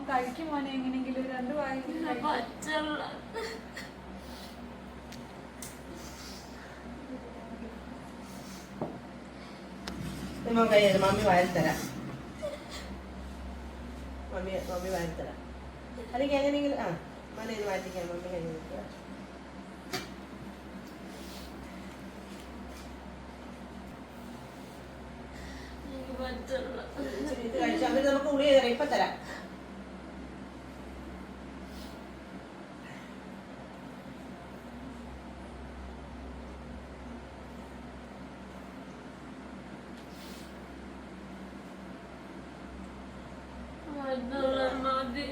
കഴിക്കും മോനെ എങ്ങനെയെങ്കിലും 2 വായിക്കും. മമ്മി വാരിത്തരാം. മമ്മി വാരിത്തരാം. അല്ലെങ്കിൽ എങ്ങനെയെങ്കിലും മലയിൽ വാറ്റിക്കാം. മമ്മി കഴിഞ്ഞു ഇത് കഴിച്ചു. എന്നിട്ട് നമുക്ക് ഉള്ളി തരാം. ഇപ്പൊ തരാം.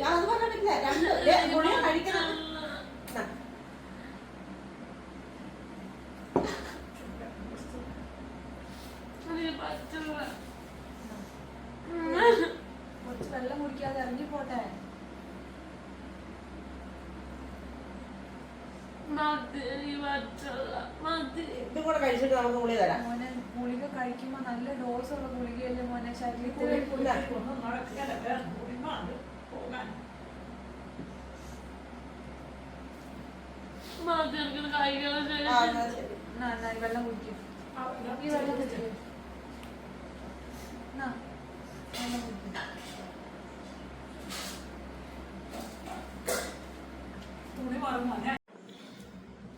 അത് പറഞ്ഞിട്ടില്ല. 2 ഗുളിക കഴിക്കണം. കുറച്ച് വെള്ളം കുടിക്കാതെ ഇറങ്ങി പോട്ടെ. ഇതും കൂടെ കഴിച്ചിട്ട് നമുക്ക് ഗുളിക തരാം. മോനെ ഗുളിക കഴിക്കുമ്പോ നല്ല ഡോസ് ഉള്ള ഗുളികയല്ലേ മോനെ ശരീരത്തിൽ. വെള്ളം കുടിക്കും. ഈ വെള്ളം കുടിക്കും.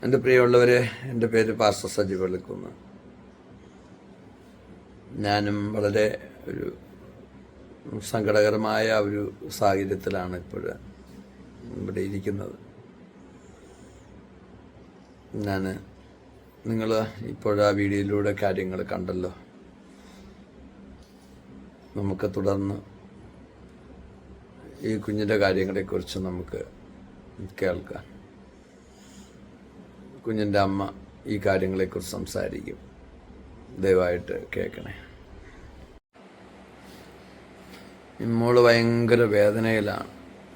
എൻ്റെ പ്രിയമുള്ളവരെ, എൻ്റെ പേര് പാസ്റ്റർ സജി പള്ളിക്കുന്ന്. ഞാനും വളരെ ഒരു സങ്കടകരമായ ഒരു സാഹചര്യത്തിലാണ് ഇപ്പോൾ ഇവിടെ ഇരിക്കുന്നത്. നിങ്ങൾ ഇപ്പോഴാ വീഡിയോയിലൂടെ കാര്യങ്ങൾ കണ്ടല്ലോ. നമുക്ക് തുടർന്ന് ഈ കുഞ്ഞിൻ്റെ കാര്യങ്ങളെക്കുറിച്ച് നമുക്ക് കേൾക്കാം. കുഞ്ഞിൻ്റെ അമ്മ ഈ കാര്യങ്ങളെക്കുറിച്ച് സംസാരിക്കും. ദയവായിട്ട് കേൾക്കണേ. മോള് ഭയങ്കര വേദനയിലാണ്.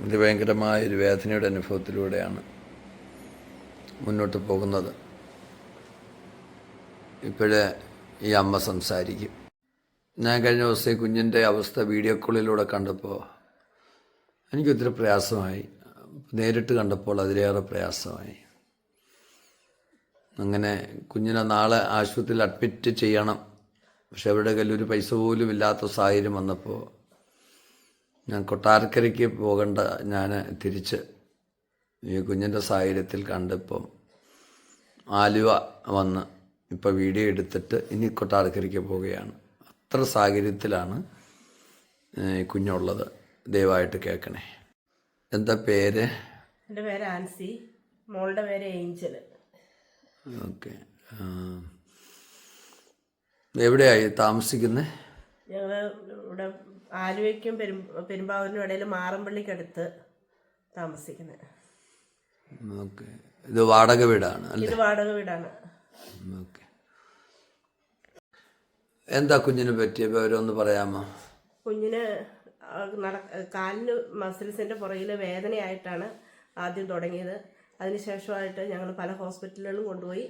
അതിഭയങ്കരമായൊരു വേദനയുടെ അനുഭവത്തിലൂടെയാണ് മുന്നോട്ട് പോകുന്നത്. ഇപ്പോഴേ ഈ അമ്മ സംസാരിക്കും. ഞാൻ കഴിഞ്ഞ ദിവസം ഈ കുഞ്ഞിൻ്റെ അവസ്ഥ വീഡിയോ കോളിലൂടെ കണ്ടപ്പോൾ എനിക്കൊത്തിരി പ്രയാസമായി. നേരിട്ട് കണ്ടപ്പോൾ അതിലേറെ പ്രയാസമായി. അങ്ങനെ കുഞ്ഞിനെ നാളെ ആശുപത്രിയിൽ അഡ്മിറ്റ് ചെയ്യണം. പക്ഷെ അവരുടെ കയ്യിൽ ഒരു പൈസ പോലും ഇല്ലാത്ത സാഹചര്യം വന്നപ്പോൾ ഞാൻ കൊട്ടാരക്കരയ്ക്ക് പോകേണ്ട ഞാൻ തിരിച്ച് ഈ കുഞ്ഞിൻ്റെ സാഹചര്യത്തിൽ കണ്ടിപ്പം ആലുവ വന്ന് ഇപ്പോൾ വീഡിയോ എടുത്തിട്ട് ഇനി കൊട്ടാരക്കരയ്ക്ക് പോവുകയാണ്. അത്ര സാഹചര്യത്തിലാണ് കുഞ്ഞുള്ളത്. ദയവായിട്ട് കേൾക്കണേ. എന്താ പേര്? എൻ്റെ പേര് ആൻസി. മോളുടെ പേര് ഏഞ്ചൽ. ഓക്കെ. എവിടെയായി താമസിക്കുന്നത്? ഞങ്ങൾ ഇവിടെ ആലുവയ്ക്കും പെരുമ്പാവൂരിനും ഇടയിൽ മാറമ്പള്ളിക്കടുത്ത് താമസിക്കുന്നത്. ഓക്കെ. ഇത് വാടക വീടാണ് അല്ലേ? ഇത് വാടക വീടാണ്. ഓക്കെ. എന്താ കുഞ്ഞിനെ പറ്റിയ വിവരമൊന്ന് പറയാമോ? കുഞ്ഞിന് കാലിന് മസിൽസിൻ്റെ പുറകിൽ വേദനയായിട്ടാണ് ആദ്യം തുടങ്ങിയത്. അതിനുശേഷമായിട്ട് ഞങ്ങൾ പല ഹോസ്പിറ്റലുകളിലും കൊണ്ടുപോയി.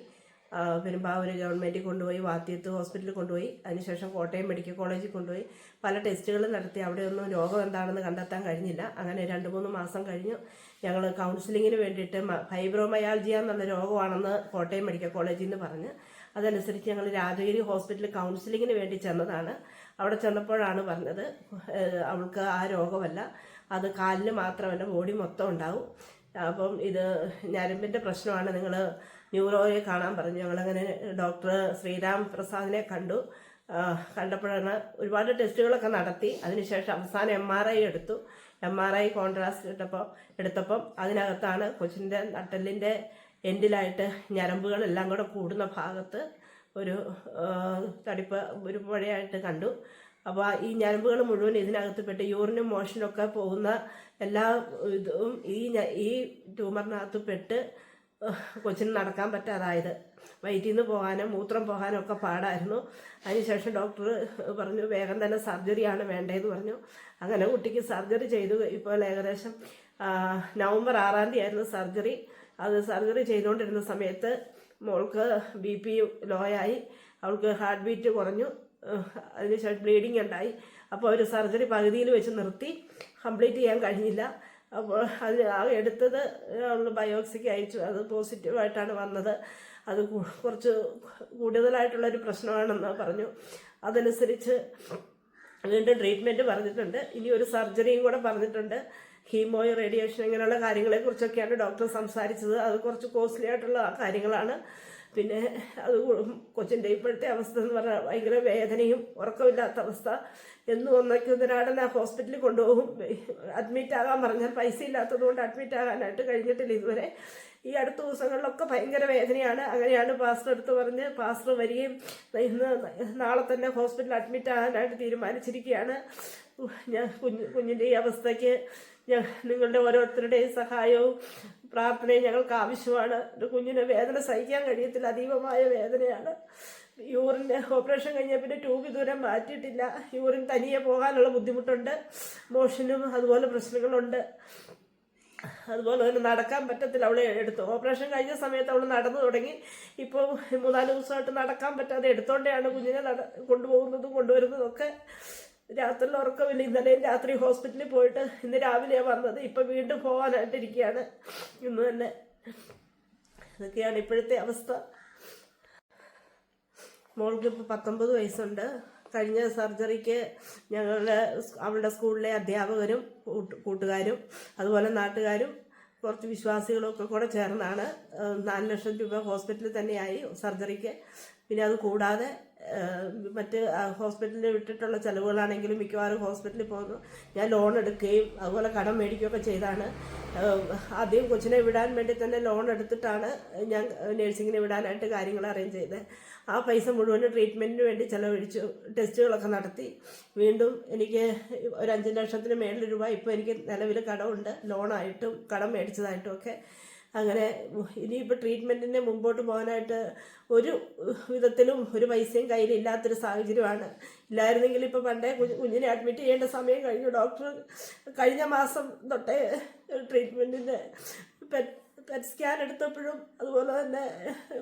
പെരുമ്പാവൂർ ഗവൺമെൻറ്റിൽ കൊണ്ടുപോയി, വാത്തിയത്ത് ഹോസ്പിറ്റലിൽ കൊണ്ടുപോയി. അതിനുശേഷം കോട്ടയം മെഡിക്കൽ കോളേജിൽ കൊണ്ടുപോയി പല ടെസ്റ്റുകളും നടത്തി. അവിടെയൊന്നും രോഗം എന്താണെന്ന് കണ്ടെത്താൻ കഴിഞ്ഞില്ല. അങ്ങനെ 2-3 മാസം കഴിഞ്ഞു ഞങ്ങൾ കൗൺസിലിങ്ങിന് വേണ്ടിയിട്ട് ഫൈബ്രോമയാൾജിയ എന്നുള്ള രോഗമാണെന്ന് കോട്ടയം മെഡിക്കൽ കോളേജിൽ നിന്ന് പറഞ്ഞ് അതനുസരിച്ച് ഞങ്ങൾ രാജഗിരി ഹോസ്പിറ്റലിൽ കൗൺസിലിങ്ങിന് വേണ്ടി ചെന്നതാണ്. അവിടെ ചെന്നപ്പോഴാണ് പറഞ്ഞത് അവൾക്ക് ആ രോഗമല്ല, അത് കാലിന് മാത്രമല്ല ബോഡി മൊത്തം ഉണ്ടാവും. അപ്പം ഇത് ഞരമ്പിൻ്റെ പ്രശ്നമാണ്, നിങ്ങൾ ന്യൂറോയെ കാണാൻ പറഞ്ഞു. ഞങ്ങളങ്ങനെ ഡോക്ടർ ശ്രീരാം പ്രസാദിനെ കണ്ടപ്പോഴാണ് ഒരുപാട് ടെസ്റ്റുകളൊക്കെ നടത്തി. അതിനുശേഷം അവസാനം MRI എടുത്തു. MRI കോൺട്രാസ്റ്റ് എടുത്തപ്പം അതിനകത്താണ് കൊച്ചിൻ്റെ നട്ടെല്ലിൻ്റെ എൻഡിലായിട്ട് ഞരമ്പുകളെല്ലാം കൂടെ കൂടുന്ന ഭാഗത്ത് ഒരു തടിപ്പ് ഒരു പുഴയായിട്ട് കണ്ടു. അപ്പോൾ ഈ ഞരമ്പുകൾ മുഴുവൻ ഇതിനകത്ത് പെട്ട് യൂറിനും മോഷനും ഒക്കെ പോകുന്ന എല്ലാ ഇതും ഈ ട്യൂമറിനകത്ത് പെട്ട് കൊച്ചിന് നടക്കാൻ പറ്റാതായത്. വയറ്റിൽ നിന്ന് പോകാനും മൂത്രം പോകാനും ഒക്കെ പാടായിരുന്നു. അതിനുശേഷം ഡോക്ടർ പറഞ്ഞു വേഗം തന്നെ സർജറിയാണ് വേണ്ടതെന്ന് പറഞ്ഞു. അങ്ങനെ കുട്ടിക്ക് സർജറി ചെയ്തു. ഇപ്പോൾ ഏകദേശം നവംബർ 6-ാം തീയതി ആയിരുന്നു സർജറി. അത് സർജറി ചെയ്തുകൊണ്ടിരുന്ന സമയത്ത് മോൾക്ക് BP ലോയായി, അവൾക്ക് ഹാർട്ട് ബീറ്റ് കുറഞ്ഞു. അതിനുശേഷം ബ്ലീഡിങ് ഉണ്ടായി. അപ്പോൾ ഒരു സർജറി പകുതിയിൽ വെച്ച് നിർത്തി, കംപ്ലീറ്റ് ചെയ്യാൻ കഴിഞ്ഞില്ല. അപ്പോൾ അത് എടുത്തത് ബയോപ്സിക്ക് അയച്ചു. അത് പോസിറ്റീവായിട്ടാണ് വന്നത്. അത് കുറച്ച് കൂടുതലായിട്ടുള്ളൊരു പ്രശ്നമാണെന്ന് പറഞ്ഞു. അതനുസരിച്ച് വീണ്ടും ട്രീറ്റ്മെൻറ്റ് പറഞ്ഞിട്ടുണ്ട്. ഇനി ഒരു സർജറിയും കൂടെ പറഞ്ഞിട്ടുണ്ട്. ഹീമോയോ റേഡിയേഷൻ ഇങ്ങനെയുള്ള കാര്യങ്ങളെക്കുറിച്ചൊക്കെയാണ് ഡോക്ടർ സംസാരിച്ചത്. അത് കുറച്ച് കോസ്റ്റ്ലി ആയിട്ടുള്ള കാര്യങ്ങളാണ്. പിന്നെ അത് കൊച്ചിൻ്റെ ഇപ്പോഴത്തെ അവസ്ഥ എന്ന് പറഞ്ഞാൽ ഭയങ്കര വേദനയും ഉറക്കമില്ലാത്ത അവസ്ഥ. എന്നും ഒന്നൊരാടനെ ഹോസ്പിറ്റലിൽ കൊണ്ടുപോകും. അഡ്മിറ്റ് ആകാൻ പറഞ്ഞാൽ പൈസ ഇല്ലാത്തത് കൊണ്ട് അഡ്മിറ്റ് ആകാനായിട്ട് കഴിഞ്ഞിട്ടില്ല ഇതുവരെ. ഈ അടുത്ത ദിവസങ്ങളിലൊക്കെ ഭയങ്കര വേദനയാണ്. അങ്ങനെയാണ് പാസ്റ്റർ അടുത്ത് പറഞ്ഞ് പാസ്റ്റർ വരികയും നാളെ തന്നെ ഹോസ്പിറ്റലിൽ അഡ്മിറ്റ് ആകാനായിട്ട് തീരുമാനിച്ചിരിക്കുകയാണ്. ഞാൻ കുഞ്ഞിൻ്റെ ഈ അവസ്ഥയ്ക്ക് നിങ്ങളുടെ ഓരോരുത്തരുടെയും സഹായവും പ്രാർത്ഥനയും ഞങ്ങൾക്ക് ആവശ്യമാണ്. കുഞ്ഞിന് വേദന സഹിക്കാൻ കഴിയത്തില്ല, അതീവമായ വേദനയാണ്. യൂറിന് ഓപ്പറേഷൻ കഴിഞ്ഞാൽ പിന്നെ ട്യൂബ് ഇതുവരെ മാറ്റിയിട്ടില്ല. യൂറിൻ തനിയെ പോകാനുള്ള ബുദ്ധിമുട്ടുണ്ട്, മോഷനും അതുപോലെ പ്രശ്നങ്ങളുണ്ട്. അതുപോലെ തന്നെ നടക്കാൻ പറ്റത്തില്ല. അവളെ എടുത്തു ഓപ്പറേഷൻ കഴിഞ്ഞ സമയത്ത് അവൾ നടന്നു തുടങ്ങി. ഇപ്പോൾ 3-4 ദിവസമായിട്ട് നടക്കാൻ പറ്റാതെ എടുത്തോണ്ടെയാണ് കുഞ്ഞിനെ കൊണ്ടുപോകുന്നതും കൊണ്ടുവരുന്നതും ഒക്കെ. രാത്രിയിൽ ഉറക്കമില്ല. ഇന്നലെയും രാത്രി ഹോസ്പിറ്റലിൽ പോയിട്ട് ഇന്ന് രാവിലെയാണ് വന്നത്. ഇപ്പം വീണ്ടും പോകാനായിട്ടിരിക്കുകയാണ് ഇന്ന് തന്നെ. ഇതൊക്കെയാണ് ഇപ്പോഴത്തെ അവസ്ഥ. മോൾക്ക് ഇപ്പോൾ 19 വയസ്സുണ്ട്. കഴിഞ്ഞ സർജറിക്ക് അവളുടെ സ്കൂളിലെ അധ്യാപകരും കൂട്ടുകാരും അതുപോലെ നാട്ടുകാരും കുറച്ച് വിശ്വാസികളും ഒക്കെ കൂടെ ചേർന്നാണ് 4 ലക്ഷം രൂപ ഹോസ്പിറ്റലിൽ തന്നെയായി സർജറിക്ക്. പിന്നെ അത് കൂടാതെ മറ്റ് ഹോസ്പിറ്റലിൽ വിട്ടിട്ടുള്ള ചിലവുകളാണെങ്കിലും മിക്കവാറും ഹോസ്പിറ്റലിൽ പോകുന്നു. ഞാൻ ലോൺ എടുക്കുകയും അതുപോലെ കടം മേടിക്കുകയൊക്കെ ചെയ്താണ്. ആദ്യം കൊച്ചിനെ വിടാൻ വേണ്ടി തന്നെ ലോൺ എടുത്തിട്ടാണ് ഞാൻ നേഴ്സിങ്ങിന് വിടാനായിട്ട് കാര്യങ്ങൾ അറേഞ്ച് ചെയ്തത്. ആ പൈസ മുഴുവനും ട്രീറ്റ്മെൻറ്റിന് വേണ്ടി ചിലവഴിച്ചു. ടെസ്റ്റുകളൊക്കെ നടത്തി. വീണ്ടും എനിക്ക് ഒരു 5 ലക്ഷത്തിന് മേളിൽ രൂപ ഇപ്പോൾ എനിക്ക് നിലവിൽ കടമുണ്ട്, ലോണായിട്ടും കടം മേടിച്ചതായിട്ടും ഒക്കെ. അങ്ങനെ ഇനിയിപ്പോൾ ട്രീറ്റ്മെൻറ്റിന് മുമ്പോട്ട് പോകാനായിട്ട് ഒരു വിധത്തിലും ഒരു പൈസയും കയ്യിലില്ലാത്തൊരു സാഹചര്യമാണ്. ഇല്ലായിരുന്നെങ്കിൽ ഇപ്പോൾ പണ്ടേ കുഞ്ഞിനെ അഡ്മിറ്റ് ചെയ്യേണ്ട സമയം കഴിഞ്ഞു. ഡോക്ടർ കഴിഞ്ഞ മാസം തൊട്ടേ ട്രീറ്റ്മെൻറ്റിൻ്റെ പെറ്റ് സ്കാൻ എടുത്തപ്പോഴും അതുപോലെ തന്നെ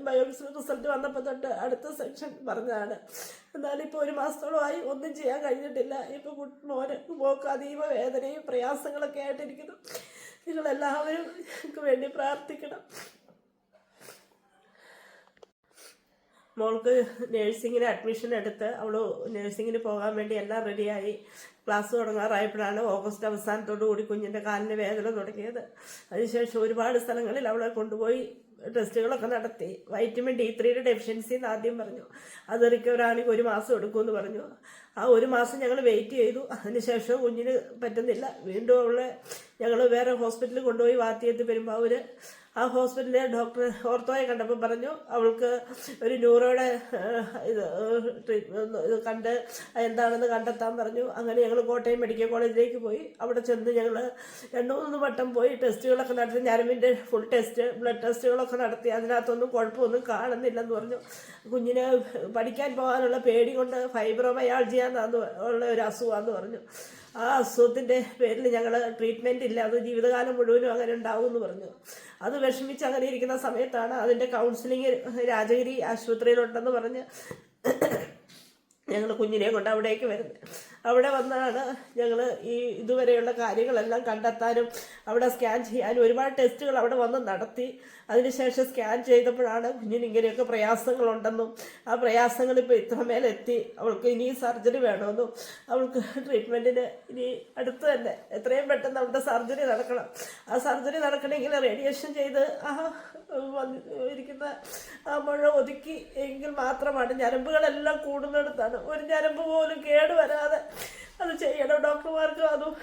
ബയോപ്സി റിസൾട്ട് വന്നപ്പോൾ തൊട്ട് അടുത്ത സെക്ഷൻ പറഞ്ഞതാണ്. എന്നാലും ഇപ്പോൾ 1 മാസത്തോളമായി ഒന്നും ചെയ്യാൻ കഴിഞ്ഞിട്ടില്ല. ഇപ്പോൾ മോക്ക് അതീവ വേദനയും പ്രയാസങ്ങളൊക്കെ ആയിട്ടിരിക്കുന്നു. നിങ്ങളെല്ലാവരും എനിക്ക് വേണ്ടി പ്രാർത്ഥിക്കണം. മോൾക്ക് നേഴ്സിങ്ങിന് അഡ്മിഷൻ എടുത്ത് അവൾ നേഴ്സിങ്ങിന് പോകാൻ വേണ്ടി എല്ലാം റെഡിയായി. ക്ലാസ് തുടങ്ങാറായപ്പോഴാണ് ഓഗസ്റ്റ് അവസാനത്തോടു കൂടി കുഞ്ഞിൻ്റെ കാലിന് വേദന തുടങ്ങിയത്. അതിനുശേഷം ഒരുപാട് സ്ഥലങ്ങളിൽ അവളെ കൊണ്ടുപോയി ടെസ്റ്റുകളൊക്കെ നടത്തി. വൈറ്റമിൻ D3 ഡെഫിഷ്യൻസി എന്ന് ആദ്യം പറഞ്ഞു. അത് റിക്കവർ ആണെങ്കിൽ 1 മാസം എടുക്കുമെന്ന് പറഞ്ഞു. ആ 1 മാസം ഞങ്ങൾ വെയിറ്റ് ചെയ്തു. അതിനുശേഷം കുഞ്ഞിന് പറ്റുന്നില്ല. വീണ്ടും അവളെ ഞങ്ങൾ വേറെ ഹോസ്പിറ്റലിൽ കൊണ്ടുപോയി വാത്തിയത്ത് പെരുമ്പാവൂർ. ആ ഹോസ്പിറ്റലിലെ ഡോക്ടർ ഓർത്തോയെ കണ്ടപ്പോൾ പറഞ്ഞു അവൾക്ക് ഒരു ന്യൂറോയുടെ ഇത് കണ്ട് എന്താണെന്ന് കണ്ടെത്താൻ പറഞ്ഞു. അങ്ങനെ ഞങ്ങൾ കോട്ടയം മെഡിക്കൽ കോളേജിലേക്ക് പോയി. അവിടെ ചെന്ന് ഞങ്ങൾ 2-3 വട്ടം പോയി ടെസ്റ്റുകളൊക്കെ നടത്തി. ഞരമ്പിൻ്റെ ഫുൾ ടെസ്റ്റ്, ബ്ലഡ് ടെസ്റ്റുകളൊക്കെ നടത്തി. അതിനകത്തൊന്നും കുഴപ്പമൊന്നും കാണുന്നില്ലെന്ന് പറഞ്ഞു. കുഞ്ഞിന് പഠിക്കാൻ പോകാനുള്ള പേടി കൊണ്ട് ഫൈബ്രോമയാൾജിയാന്ന് ഉള്ള ഒരു അസുഖമാണെന്ന് പറഞ്ഞു. ആ അസുഖത്തിൻ്റെ പേരിൽ ഞങ്ങൾ ട്രീറ്റ്മെൻറ്റ് ഇല്ല, അത് ജീവിതകാലം മുഴുവനും അങ്ങനെ ഉണ്ടാവുമെന്ന് പറഞ്ഞു. അത് വിഷമിച്ച് അങ്ങനെ ഇരിക്കുന്ന സമയത്താണ് അതിൻ്റെ കൗൺസിലിംഗ് രാജഗിരി ആശുപത്രിയിലുണ്ടെന്ന് പറഞ്ഞ് ഞങ്ങൾ കുഞ്ഞിനെ കൊണ്ട് അവിടേക്ക് വരുന്നത്. അവിടെ വന്നാണ് ഞങ്ങൾ ഈ ഇതുവരെയുള്ള കാര്യങ്ങളെല്ലാം കണ്ടെത്താനും അവിടെ സ്കാൻ ചെയ്യാനും ഒരുപാട് ടെസ്റ്റുകൾ അവിടെ വന്ന് നടത്തി. അതിനുശേഷം സ്കാൻ ചെയ്തപ്പോഴാണ് കുഞ്ഞിന് ഇങ്ങനെയൊക്കെ പ്രയാസങ്ങളുണ്ടെന്നും ആ പ്രയാസങ്ങൾ ഇപ്പോൾ ഇത്രമേലെത്തി അവൾക്ക് ഇനി സർജറി വേണമെന്നും അവൾക്ക് ട്രീറ്റ്മെൻറ്റിന് ഇനി അടുത്ത് തന്നെ എത്രയും പെട്ടെന്ന് അവളുടെ സർജറി നടക്കണം. ആ സർജറി നടക്കണമെങ്കിൽ റേഡിയേഷൻ ചെയ്ത് ഇരിക്കുന്ന ആ മുഴ ഒതുക്കി എങ്കിൽ മാത്രമാണ്. ഞരമ്പുകളെല്ലാം കൂടുന്നിടത്താണ്. ഒരു ഞരമ്പ് പോലും കേടുവരാതെ അത് ചെയ്യണം. ഡോക്ടർമാർക്ക് അതും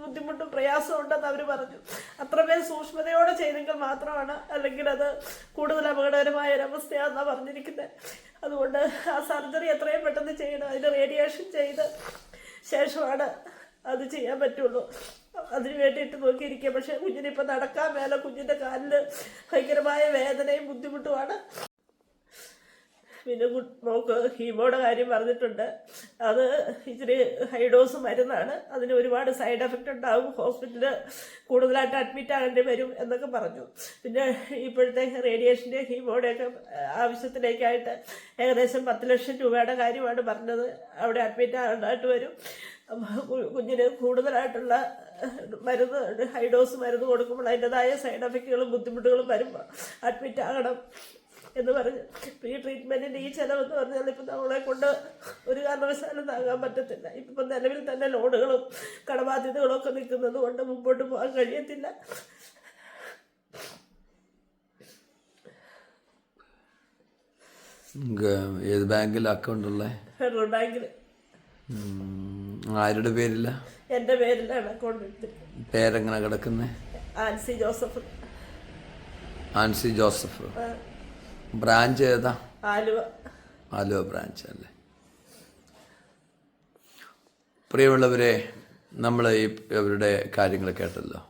ബുദ്ധിമുട്ടും പ്രയാസവും ഉണ്ടെന്ന് അവർ പറഞ്ഞു. അത്രമേൽ സൂക്ഷ്മതയോടെ ചെയ്തെങ്കിൽ മാത്രമാണ്, അല്ലെങ്കിൽ അത് കൂടുതൽ അപകടകരമായ ഒരവസ്ഥയാണെന്നാണ് പറഞ്ഞിരിക്കുന്നത്. അതുകൊണ്ട് ആ സർജറി എത്രയും പെട്ടെന്ന് ചെയ്യണം. അതിന് റേഡിയേഷൻ ചെയ്ത് ശേഷമാണ് അത് ചെയ്യാൻ പറ്റുള്ളൂ. അതിന് വേണ്ടിയിട്ട് നോക്കിയിരിക്കുക. പക്ഷേ കുഞ്ഞിനിപ്പോൾ നടക്കാൻ മേലെ, കുഞ്ഞിൻ്റെ കാലിൽ ഭയങ്കരമായ വേദനയും ബുദ്ധിമുട്ടുമാണ്. പിന്നെ മോക്ക് ഹീമോയുടെ കാര്യം പറഞ്ഞിട്ടുണ്ട്. അത് ഇച്ചിരി ഹൈഡോസ് മരുന്നാണ്. അതിന് ഒരുപാട് സൈഡ് എഫക്റ്റ് ഉണ്ടാകും. ഹോസ്പിറ്റലിൽ കൂടുതലായിട്ട് അഡ്മിറ്റ് ആകേണ്ടി വരും എന്നൊക്കെ പറഞ്ഞു. പിന്നെ ഇപ്പോഴത്തെ റേഡിയേഷൻ്റെ ഹീമോയുടെയൊക്കെ ആവശ്യത്തിലേക്കായിട്ട് ഏകദേശം 10 ലക്ഷം രൂപയുടെ കാര്യമാണ് പറഞ്ഞത്. അവിടെ അഡ്മിറ്റ് ആകാനായിട്ട് വരും. കുഞ്ഞിന് കൂടുതലായിട്ടുള്ള മരുന്ന്, ഹൈ ഡോസ് മരുന്ന് കൊടുക്കുമ്പോൾ അതിൻ്റെതായ സൈഡ് എഫക്റ്റുകളും ബുദ്ധിമുട്ടുകളും വരുമ്പോൾ അഡ്മിറ്റ് ആകണം എന്ന് പറഞ്ഞു. ഈ ട്രീറ്റ്മെൻറ്റിൻ്റെ ഈ ചിലവെന്ന് പറഞ്ഞാൽ ഇപ്പം നമ്മളെ കൊണ്ട് ഒരു കാരണവശാലും താങ്ങാൻ പറ്റത്തില്ല. ഇപ്പം നിലവിൽ തന്നെ ലോണുകളും കടബാധ്യതകളും ഒക്കെ നിൽക്കുന്നത് കൊണ്ട് മുമ്പോട്ട് പോകാൻ കഴിയത്തില്ല. ഏത് ബാങ്കിൽ അക്കൗണ്ട് ഉള്ളത്? ഫെഡറൽ ബാങ്കിൽ. ആരുടെ പേരില്ല? എൻ്റെ പേരിലാണ് അക്കൗണ്ട് എടുത്തിരിക്കുന്നത്. പേരെങ്ങനെ കിടക്കുന്നത്? Ancy Joseph. Ancy Joseph. Branch ഏതാ? ആലുവ. ആലുവ ബ്രാഞ്ച് അല്ലേ. പ്രിയമുള്ളവരെ, നമ്മൾ ഇവരുടെ കാര്യങ്ങൾ കേട്ടല്ലോ.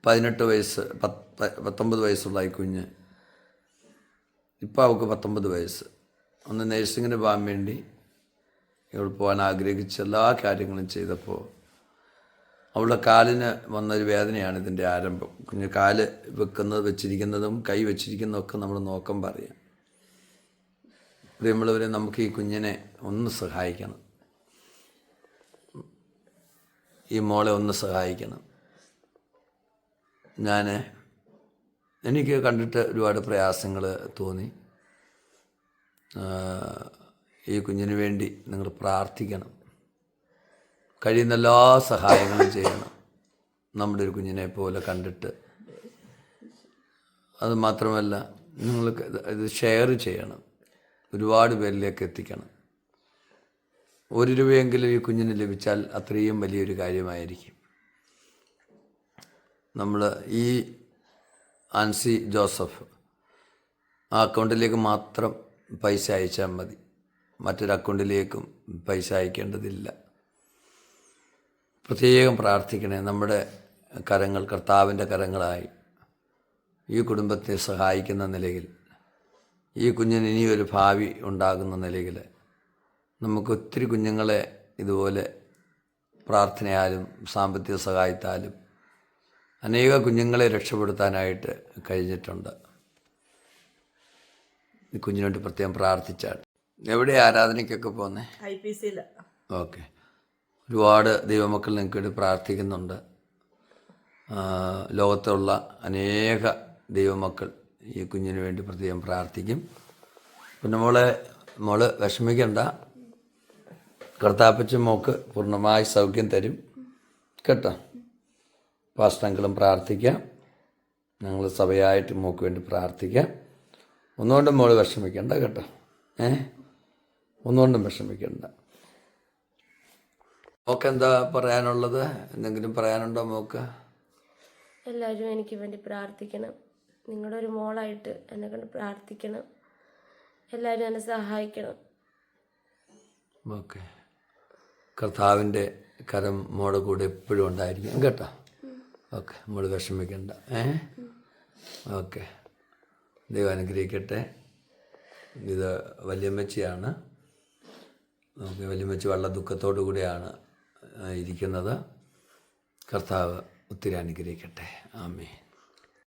18 വയസ്സ് 19 വയസ്സുള്ള ഈ കുഞ്ഞ്, ഇപ്പോൾ അവൾക്ക് 19 വയസ്സ്. ഒന്ന് നേഴ്സിങ്ങിന് പോകാൻ വേണ്ടി ഇവൾ പോകാൻ ആഗ്രഹിച്ച എല്ലാ കാര്യങ്ങളും ചെയ്തപ്പോൾ അവളുടെ കാലിന് വന്നൊരു വേദനയാണ് ഇതിൻ്റെ ആരംഭം. കുഞ്ഞ് കാല് വെച്ചിരിക്കുന്നതും കൈ വെച്ചിരിക്കുന്നതൊക്കെ നമ്മൾ നോക്കുമ്പോൾ അറിയാം. പ്രിയമുള്ളവരെ, നമുക്ക് ഈ കുഞ്ഞിനെ ഒന്ന് സഹായിക്കണം, ഈ മോളെ ഒന്ന് സഹായിക്കണം. എനിക്ക് കണ്ടിട്ട് ഒരുപാട് പ്രയാസങ്ങൾ തോന്നി. ഈ കുഞ്ഞിന് വേണ്ടി നിങ്ങൾ പ്രാർത്ഥിക്കണം, കഴിയുന്ന എല്ലാ സഹായങ്ങളും ചെയ്യണം. നമ്മുടെ ഒരു കുഞ്ഞിനെ പോലെ കണ്ടിട്ട്, അത് മാത്രമല്ല നിങ്ങൾക്ക് ഇത് ഷെയർ ചെയ്യണം, ഒരുപാട് പേരിലേക്ക് എത്തിക്കണം. 1 രൂപയെങ്കിലും ഈ കുഞ്ഞിന് ലഭിച്ചാൽ അത്രയും വലിയൊരു കാര്യമായിരിക്കും. നമ്മൾ ഈ ആൻസി ജോസഫ് ആ അക്കൗണ്ടിലേക്ക് മാത്രം പൈസ അയച്ചാൽ മതി, മറ്റൊരു അക്കൗണ്ടിലേക്കും പൈസ അയക്കേണ്ടതില്ല. പ്രത്യേകം പ്രാർത്ഥിക്കണേ. നമ്മുടെ കരങ്ങൾ കർത്താവിൻ്റെ കരങ്ങളായി ഈ കുടുംബത്തെ സഹായിക്കുന്ന നിലയിൽ, ഈ കുഞ്ഞിന് ഇനിയൊരു ഭാവി ഉണ്ടാകുന്ന നിലയിൽ നമുക്ക് ഒത്തിരി കുഞ്ഞുങ്ങളെ ഇതുപോലെ പ്രാർത്ഥനയാലും സാമ്പത്തിക സഹായത്താലും അനേക കുഞ്ഞുങ്ങളെ രക്ഷപ്പെടുത്താനായിട്ട് കഴിഞ്ഞിട്ടുണ്ട്. ഈ കുഞ്ഞിനോട്ട് പ്രത്യേകം പ്രാർത്ഥിച്ചാൽ. എവിടെ ആരാധനയ്ക്കൊക്കെ പോകുന്നേ? IPC. ഓക്കെ. ഒരുപാട് ദൈവമക്കൾ നിങ്ങൾക്ക് വേണ്ടി പ്രാർത്ഥിക്കുന്നുണ്ട്. ലോകത്തുള്ള അനേക ദൈവമക്കൾ ഈ കുഞ്ഞിന് വേണ്ടി പ്രത്യേകം പ്രാർത്ഥിക്കും. പിന്നെ മോള് വിഷമിക്കണ്ട, കർത്താപ്പച്ച മോക്ക് പൂർണ്ണമായി സൗഖ്യം തരും കേട്ടോ. പാസ്റ്റങ്ങളും പ്രാർത്ഥിക്കാം, ഞങ്ങൾ സഭയായിട്ട് മോക്ക് വേണ്ടി പ്രാർത്ഥിക്കാം. ഒന്നുകൊണ്ടും മോള് വിഷമിക്കണ്ട കേട്ടോ. ഒന്നുകൊണ്ടും വിഷമിക്കണ്ട. മോക്ക് എന്താ പറയാനുള്ളത്? എന്തെങ്കിലും പറയാനുണ്ടോ മോക്ക്? എല്ലാവരും എനിക്ക് വേണ്ടി പ്രാർത്ഥിക്കണം. നിങ്ങളുടെ ഒരു മോളായിട്ട് എന്നെ കൊണ്ട് പ്രാർത്ഥിക്കണം. എല്ലാവരും എന്നെ സഹായിക്കണം. ഓക്കെ. കർത്താവിൻ്റെ കരം മോളുടെ കൂടെ എപ്പോഴും ഉണ്ടായിരിക്കും കേട്ടോ. ഓക്കെ, മോള് വിഷമിക്കണ്ട. ഓക്കെ, ദൈവം അനുഗ്രഹിക്കട്ടെ. ഇത് വല്യമ്മച്ചിയാണ്. വല്യമ്മച്ചി വളരെ ദുഃഖത്തോടു കൂടിയാണ് ഇരിക്കുന്നത്. കർത്താവ് ഒത്തിരി അനുഗ്രഹിക്കട്ടെ. ആമേൻ.